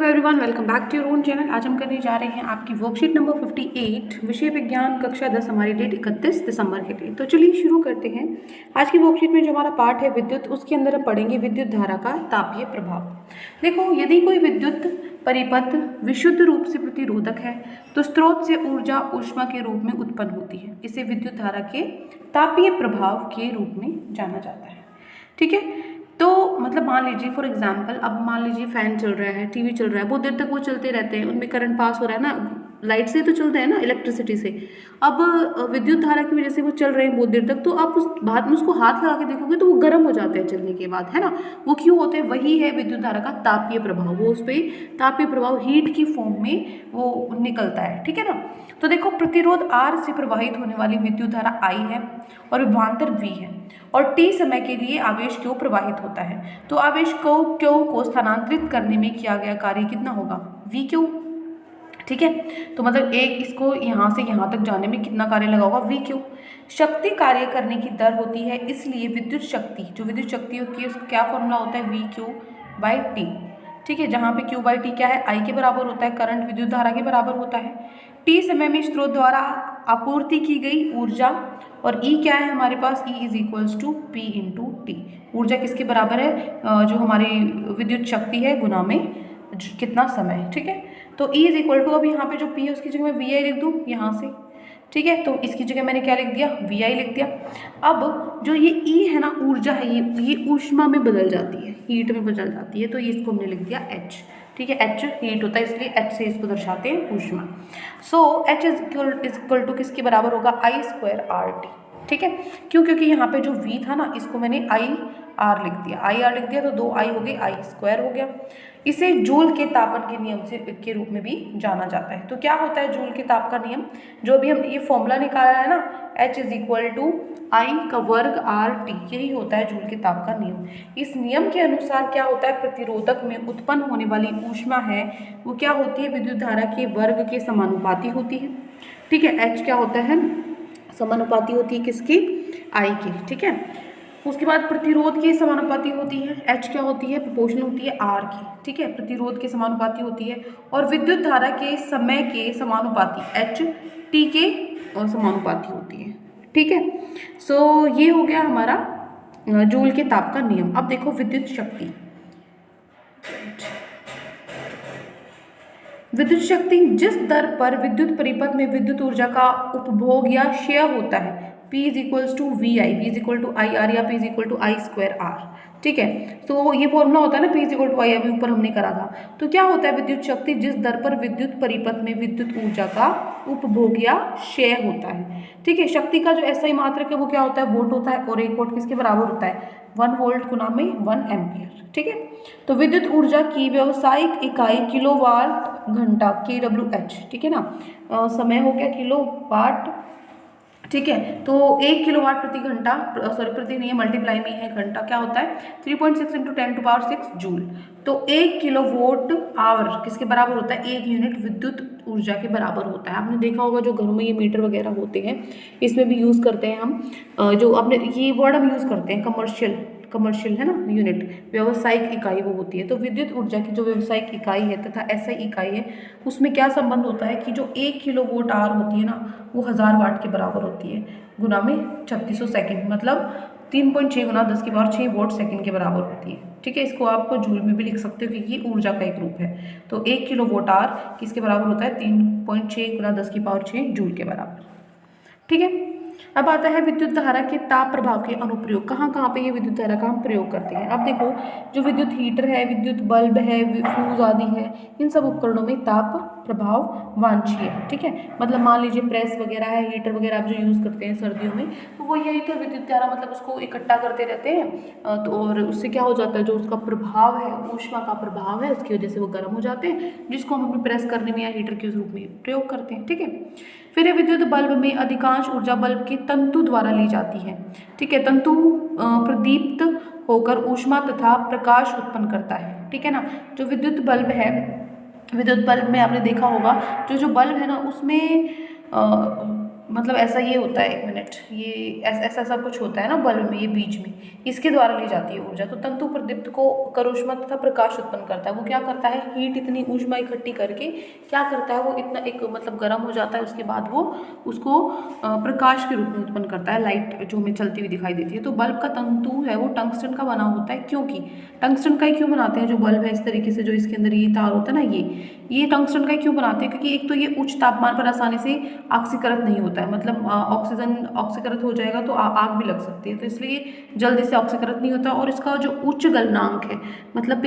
Hello everyone, welcome back to your own channel. आज हम करने जा रहे हैं आपकी वर्कशीट नंबर 58 विषय विज्ञान कक्षा 10, हमारी डेट 31 दिसंबर के लिए। तो चलिए शुरू करते हैं। आज की वर्कशीट में जो हमारा पार्ट है विद्युत, उसके अंदर हम पढ़ेंगे विद्युत धारा का तापीय प्रभाव। देखो, यदि कोई विद्युत परिपथ विशुद्ध रूप से प्रतिरोधक है तो स्रोत से ऊर्जा ऊष्मा के रूप में उत्पन्न होती है। इसे विद्युत धारा के तापीय प्रभाव के रूप में जाना जाता है। ठीक है, तो मतलब मान लीजिए फॉर एग्जांपल, अब मान लीजिए फैन चल रहा है, टीवी चल रहा है, बहुत देर तक वो चलते रहते हैं, उनमें करंट पास हो रहा है ना, लाइट से तो चलते हैं ना, इलेक्ट्रिसिटी से। अब विद्युत धारा की वजह से वो चल रहे हैं बहुत देर तक, तो आप उस बाद में उसको हाथ लगा के देखोगे तो वो गर्म हो जाते हैं चलने के बाद, है ना। वो क्यों होते हैं? वही है विद्युत धारा का तापीय प्रभाव। वो उस पर तापीय प्रभाव हीट की फॉर्म में वो निकलता है। ठीक है ना। तो देखो, प्रतिरोध R से प्रवाहित होने वाली विद्युत धारा I है और विभवांतर V है, और t समय के लिए आवेश Q प्रवाहित होता है। तो आवेश Q को स्थानांतरित करने में किया गया कार्य कितना होगा? VQ। ठीक है, तो मतलब एक इसको यहाँ से यहाँ तक जाने में कितना कार्य लगा होगा? VQ। शक्ति कार्य करने की दर होती है, इसलिए विद्युत शक्ति, जो विद्युत शक्ति होती है उसका क्या फॉर्मूला होता है? VQ/T। ठीक है, जहाँ पे Q/T क्या है? I के बराबर होता है, करंट विद्युत धारा के बराबर होता है। T समय में स्रोत द्वारा आपूर्ति की गई ऊर्जा, और E क्या है हमारे पास? E = P/T। ऊर्जा किसके बराबर है? जो हमारी विद्युत शक्ति है गुना में कितना समय। ठीक है, तो E = अब यहाँ पे जो P है उसकी जगह मैं VI लिख दूँ यहाँ से। ठीक है, तो इसकी जगह मैंने क्या लिख दिया? VI लिख दिया। अब जो ये E है ना, ऊर्जा है, ये ऊष्मा में बदल जाती है, हीट में बदल जाती है, तो ये इसको हमने लिख दिया H। ठीक है, H हीट होता है, इसलिए H से इसको दर्शाते हैं ऊष्मा। सो H = किसके बराबर होगा? I²RT। ठीक है, क्यों? क्योंकि यहाँ पे जो V था ना, इसको मैंने IR लिख दिया, IR लिख दिया, तो 2 I हो गई, I² हो गया। इसे जूल के तापन के नियम से के रूप में भी जाना जाता है। तो क्या होता है जूल के ताप का नियम? जो भी हम ये फॉर्मूला निकाला है ना, H = I²RT, यही होता है जूल के ताप का नियम। इस नियम के अनुसार क्या होता है? प्रतिरोधक में उत्पन्न होने वाली ऊष्मा है वो क्या होती है? विद्युत धारा के वर्ग के समानुपाती होती है। ठीक है, H क्या होता है? समानुपाती होती है किसकी? I की। ठीक है, उसके बाद प्रतिरोध के समानुपाती होती है। H क्या होती है? प्रोपोर्शनल होती है R की। ठीक है, प्रतिरोध के समानुपाती होती है, और विद्युत धारा के समय के समानुपाती H T के समानुपाती होती है। ठीक है, सो ये हो गया हमारा जूल के ताप का नियम। अब देखो विद्युत शक्ति। विद्युत शक्ति जिस दर पर विद्युत परिपथ में विद्युत ऊर्जा का उपभोग या क्षय होता है, P = VI, V = IR या P = I²R। ठीक है, तो ये फॉर्मूला होता है ना, P = I, अभी ऊपर हमने करा था। तो क्या होता है? विद्युत शक्ति जिस दर पर विद्युत परिपथ में विद्युत ऊर्जा का उपभोग या क्षय होता है। ठीक है, शक्ति का जो SI मात्रक है वो क्या होता है? वोल्ट होता है, और 1 वोल्ट किसके बराबर होता है? 1 वोल्ट गुना में 1 एम्पियर। ठीक है, तो विद्युत ऊर्जा की व्यावसायिक इकाई किलोवाट घंटा kWh। ठीक है ना, समय हो गया किलोवाट। ठीक है, तो 1 किलोवाट प्रति घंटा, प्रति नहीं, मल्टीप्लाई में है घंटा, क्या होता है? 3.6 × 10⁻6 जूल। तो 1 किलोवाट आवर किसके बराबर होता है? 1 यूनिट विद्युत ऊर्जा के बराबर होता है। आपने देखा होगा जो घरों में ये मीटर वगैरह होते हैं, इसमें भी यूज़ करते हैं हम, जो आपने ये वर्ड हम यूज़ करते हैं, कमर्शियल है ना, यूनिट, व्यावसायिक इकाई वो होती है। तो विद्युत ऊर्जा की जो व्यावसायिक इकाई है तथा SI इकाई है, उसमें क्या संबंध होता है कि जो 1 किलोवाट आवर होती है ना, वो 1000 वाट के बराबर होती है, गुना में 3600 सेकेंड, मतलब 3.6 × 10⁻6 वॉट सेकेंड के बराबर होती है। ठीक है, इसको आप जूल में भी लिख सकते हो क्योंकि ये ऊर्जा का एक रूप है। तो 1 किलोवाट आवर किसके बराबर होता है? 3.6 × 10⁻6 जूल के बराबर। ठीक है, अब आता है विद्युत धारा के ताप प्रभाव के अनुप्रयोग। कहाँ कहाँ पे ये विद्युत धारा का हम प्रयोग करते हैं? अब देखो, जो विद्युत हीटर है, विद्युत बल्ब है, फ्यूज आदि है, इन सब उपकरणों में ताप प्रभाव वांछनीय है। ठीक है, मतलब मान लीजिए प्रेस वगैरह है, हीटर वगैरह आप जो यूज़ करते हैं सर्दियों में, तो वो यही तो विद्युत धारा, मतलब उसको इकट्ठा करते रहते हैं, तो और उससे क्या हो जाता है? जो उसका प्रभाव है, ऊष्मा का प्रभाव है, उसकी वजह से वो गर्म हो जाते हैं, जिसको हम अपने प्रेस करने में या हीटर के रूप में प्रयोग करते हैं। ठीक है, फिर विद्युत बल्ब में अधिकांश ऊर्जा बल्ब के तंतु द्वारा ली जाती है। ठीक है, तंतु प्रदीप्त होकर ऊष्मा तथा प्रकाश उत्पन्न करता है। ठीक है ना, जो विद्युत बल्ब है, विद्युत बल्ब में आपने देखा होगा जो बल्ब है ना, उसमें मतलब ऐसा ये होता है, एक मिनट, ये ऐसा ऐसा कुछ होता है ना बल्ब में, ये बीच में, इसके द्वारा ली जाती है ऊर्जा। तो तंतु प्रदीप्त को कर ऊष्मा तथा प्रकाश उत्पन्न करता है। वो क्या करता है, हीट, इतनी ऊष्मा इकट्ठी करके क्या करता है, वो इतना एक मतलब गर्म हो जाता है, उसके बाद वो उसको प्रकाश के रूप में उत्पन्न करता है, लाइट जो हमें चलती हुई दिखाई देती है। तो बल्ब का तंतु है वो टंगस्टन का बना होता है, क्योंकि टंगस्टन का ही क्यों बनाते हैं, जो बल्ब है इस तरीके से, जो इसके अंदर ये तार होता है ना, ये टंगस्टन का ही क्यों बनाते हैं, क्योंकि एक तो ये उच्च तापमान पर आसानी से ऑक्सीकृत नहीं होता है, मतलब ऑक्सीजन ऑक्सीकृत हो जाएगा तो आग भी लग सकती है, तो इसलिए जल्दी से ऑक्सीकृत नहीं होता। और इसका जो उच्च गलनांक है, मतलब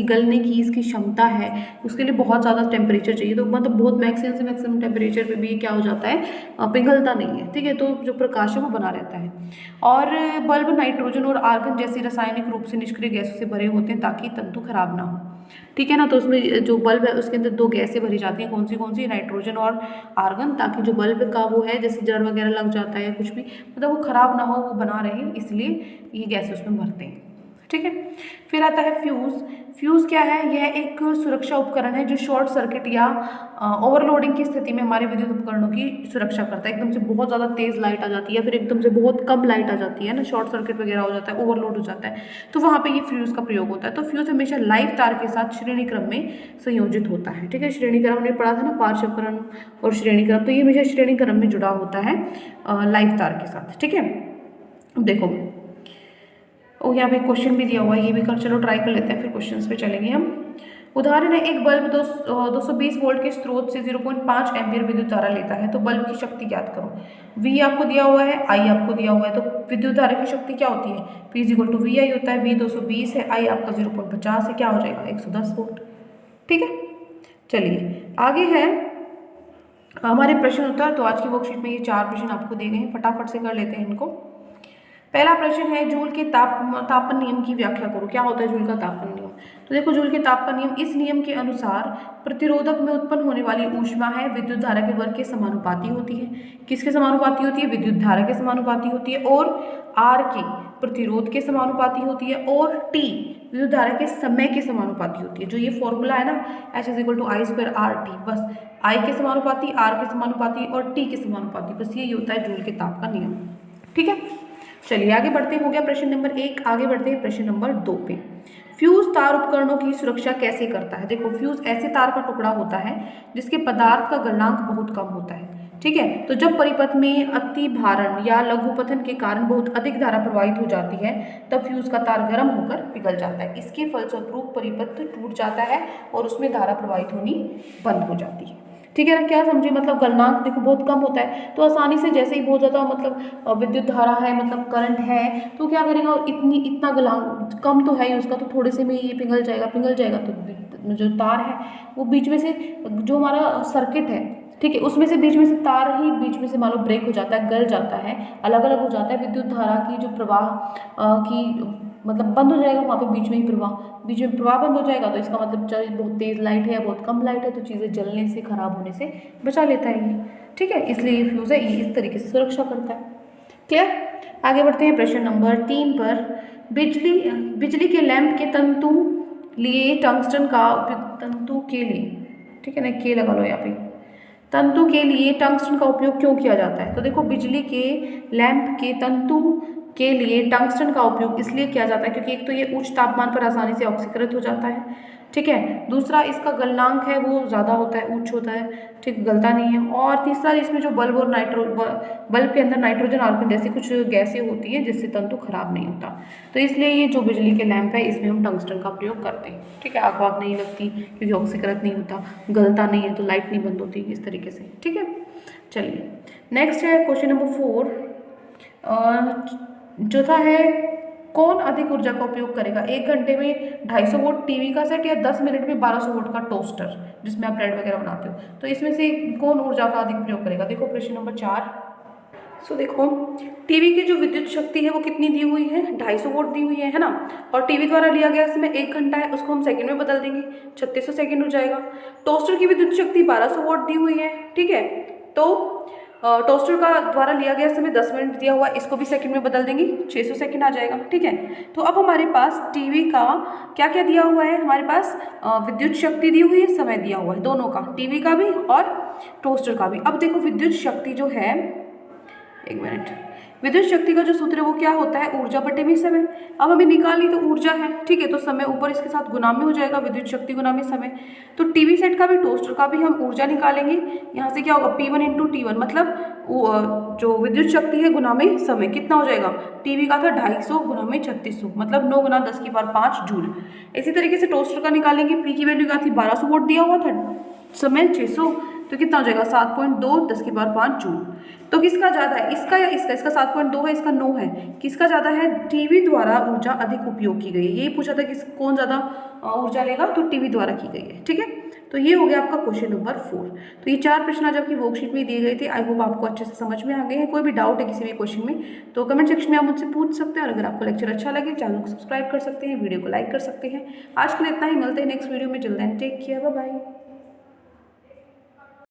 गलने की इसकी क्षमता है, उसके लिए बहुत ज़्यादा टेम्परेचर चाहिए। तो मतलब बहुत मैक्सिमम से मैक्सिमम टेम्परेचर पे भी ये क्या हो जाता है, पिघलता नहीं है, ठीक है। तो जो प्रकाश है वो बना रहता है। और बल्ब नाइट्रोजन और आर्गन जैसी रासायनिक रूप से निष्क्रिय गैसों से भरे होते हैं ताकि तंतु खराब ना हो, ठीक है ना। तो उसमें जो बल्ब है उसके अंदर दो गैसें भरी जाती हैं, कौन सी, नाइट्रोजन और आर्गन, ताकि जो बल्ब का वो है, जैसे जड़ वगैरह लग जाता है या कुछ भी, मतलब वो खराब ना हो, वो बना रहे, इसलिए ये गैस उसमें भरते हैं, ठीक है। फिर आता है फ्यूज़। फ्यूज़ क्या है, यह एक सुरक्षा उपकरण है जो शॉर्ट सर्किट या ओवरलोडिंग की स्थिति में हमारे विद्युत उपकरणों की सुरक्षा करता है। एकदम से बहुत ज़्यादा तेज़ लाइट आ जाती है या फिर एकदम से बहुत कम लाइट आ जाती है ना, शॉर्ट सर्किट वगैरह हो जाता है, ओवरलोड हो जाता है, तो वहाँ पे ये फ्यूज़ का प्रयोग होता है। तो फ्यूज़ हमेशा लाइव तार के साथ श्रेणी क्रम में संयोजित होता है, ठीक है। श्रेणी क्रम हमने पढ़ा था ना, पार्श्वक्रम और श्रेणी क्रम, तो ये हमेशा श्रेणी क्रम में जुड़ा होता है लाइव तार के साथ, ठीक है। देखो, और यहाँ पे क्वेश्चन भी दिया हुआ है, ये भी कर, चलो ट्राई कर लेते हैं, फिर क्वेश्चंस पे चलेंगे हम। उदाहरण है, एक बल्ब 220 वोल्ट के स्रोत से 0.5 एम्पीयर विद्युत धारा लेता है, तो बल्ब की शक्ति ज्ञात करो। V आपको दिया हुआ है, I आपको दिया हुआ है, तो विद्युत धारा की शक्ति क्या होती है, P = VI होता है। V 220 है, I आपका 0.50 है, क्या हो जाएगा 110 वोल्ट, ठीक है। चलिए आगे है हमारे प्रश्न उत्तर। तो आज की वर्कशीट में ये 4 प्रश्न आपको दिए गए हैं, फटाफट से कर लेते हैं इनको। पहला प्रश्न है, जूल के तापन नियम की व्याख्या करो। क्या होता है जूल का तापन नियम, तो देखो जूल के ताप का नियम, इस नियम के अनुसार प्रतिरोधक में उत्पन्न होने वाली ऊष्मा है विद्युत धारा के वर्ग के समानुपाती होती है। किसके समानुपाती होती है, विद्युत धारा के समानुपाती होती है, और R के प्रतिरोध के समानुपाती होती है, और T विद्युत धारा के समय के समानुपाती होती है। जो ये फॉर्मूला है ना, H = I² RT, बस I के समानुपाती, R के समानुपाती और T के समानुपाती, बस यही होता है जूल के ताप का नियम, ठीक है। चलिए आगे बढ़ते हैं, हो गया प्रश्न नंबर 1। आगे बढ़ते हैं प्रश्न नंबर 2 पे। फ्यूज तार उपकरणों की सुरक्षा कैसे करता है। देखो, फ्यूज ऐसे तार का टुकड़ा होता है जिसके पदार्थ का गलनांक बहुत कम होता है, ठीक है। तो जब परिपथ में अति भारण या लघुपथन के कारण बहुत अधिक धारा प्रवाहित हो जाती है, तब फ्यूज का तार गर्म होकर पिघल जाता है। इसके फलस्वरूप परिपथ टूट जाता है और उसमें धारा प्रवाहित होनी बंद हो जाती है, ठीक है ना। क्या समझे, मतलब गलनांक देखो बहुत कम होता है, तो आसानी से जैसे ही बहुत ज़्यादा मतलब विद्युत धारा है, मतलब करंट है, तो क्या करेगा, इतना गलनांक कम तो है ही उसका, तो थोड़े से में ये पिघल जाएगा। तो जो तार है वो बीच में से, जो हमारा सर्किट है, ठीक है, उसमें से बीच में से तार ही बीच में से मान लो ब्रेक हो जाता है, गल जाता है, अलग अलग हो जाता है। विद्युत धारा की जो प्रवाह की मतलब बंद हो जाएगा, वहाँ पे बीच में प्रवाह बंद हो जाएगा। तो इसका मतलब चाहे बहुत तेज़ लाइट है या बहुत कम लाइट है, तो चीज़ें जलने से, खराब होने से बचा लेता है ये, ठीक है। इसलिए ये फ्यूज़ है, ये इस तरीके से सुरक्षा करता है। क्लियर। आगे बढ़ते हैं प्रश्न नंबर 3 पर। बिजली के लैंप के तंतु लिए टंगस्टन का उपयोग, तंतु के लिए, ठीक है ना, के लगा लो यहाँ पे, तंतु के लिए टंगस्टन का उपयोग क्यों किया जाता है। तो देखो, बिजली के लैंप के तंतु के लिए टंगस्टन का उपयोग इसलिए किया जाता है क्योंकि एक तो ये उच्च तापमान पर आसानी से ऑक्सीकृत हो जाता है, ठीक है। दूसरा, इसका गलनांक है वो ज़्यादा होता है, उच्च होता है, ठीक, गलता नहीं है। और तीसरा, इसमें जो बल्ब के अंदर नाइट्रोजन आर्गन जैसी कुछ गैसें होती हैं जिससे तंतु खराब नहीं होता। तो इसलिए ये जो बिजली के लैंप है इसमें हम टंगस्टन का प्रयोग करते हैं, ठीक है। आग वाग नहीं लगती क्योंकि ऑक्सीकृत नहीं होता, गलता नहीं है, तो लाइट नहीं बंद होती इस तरीके से, ठीक है। चलिए नेक्स्ट है क्वेश्चन नंबर 4। चौथा है, कौन अधिक ऊर्जा का उपयोग करेगा। 1 घंटे में 250 वोट टीवी का सेट या 10 मिनट में 1200 वोट का टोस्टर जिसमें आप ब्रेड वगैरह बनाते हो, तो इसमें से कौन ऊर्जा का अधिक प्रयोग करेगा। देखो प्रश्न नंबर 4। सो देखो, टीवी की जो विद्युत शक्ति है वो कितनी दी हुई है, 250 वोट दी हुई है ना। और टीवी द्वारा लिया गया समय 1 घंटा है, उसको हम सेकंड में बदल देंगे, 3600 सेकंड हो जाएगा। टोस्टर की विद्युत शक्ति 1200 वोट दी हुई है, ठीक है। तो टोस्टर का द्वारा लिया गया समय 10 मिनट दिया हुआ, इसको भी सेकंड में बदल देंगे, 600 सेकंड आ जाएगा, ठीक है। तो अब हमारे पास टीवी का क्या क्या दिया हुआ है, हमारे पास विद्युत शक्ति दी हुई है, समय दिया हुआ है, दोनों का, टीवी का भी और टोस्टर का भी। अब देखो विद्युत शक्ति जो है एक मिनट। विद्युत शक्ति का जो सूत्र है वो क्या होता है, ऊर्जा बटे में समय। अब हमें निकालनी तो ऊर्जा है, ठीक है, तो समय ऊपर इसके साथ गुना में हो जाएगा, विद्युत शक्ति गुना में समय। तो टीवी सेट का भी टोस्टर का भी हम ऊर्जा निकालेंगे। यहाँ से क्या होगा, P1 इंटू T1, मतलब जो विद्युत शक्ति है गुना में समय कितना हो जाएगा। टीवी का था 250 गुना में 3600, मतलब 9 गुना 10 की पावर 5 जूल। इसी तरीके से टोस्टर का निकालेंगे। पी की वैल्यू क्या थी, 1200 वोट दिया हुआ था, समय 600, तो कितना हो जाएगा 7.2 10 की पावर 5 जूल। तो किसका ज़्यादा है, इसका या इसका? इसका 7.2 है, इसका 9 है। किसका ज़्यादा है, टीवी द्वारा ऊर्जा अधिक उपयोग की गई है। यही पूछा था कि कौन ज़्यादा ऊर्जा लेगा, तो टीवी द्वारा की गई है, ठीक है। तो ये हो गया आपका क्वेश्चन नंबर 4। तो ये 4 प्रश्न आज आपकी वर्कशीट में दिए गए थे। आई होप आपको अच्छे से समझ में आ गए हैं। कोई भी डाउट है किसी भी क्वेश्चन में तो कमेंट सेक्शन में आप मुझसे पूछ सकते हैं। और अगर आपको लेक्चर अच्छा लगे चैनल को सब्सक्राइब कर सकते हैं, वीडियो को लाइक कर सकते हैं। आज के लिए इतना ही, मिलते हैं नेक्स्ट वीडियो में। जल्द and take care, bye bye.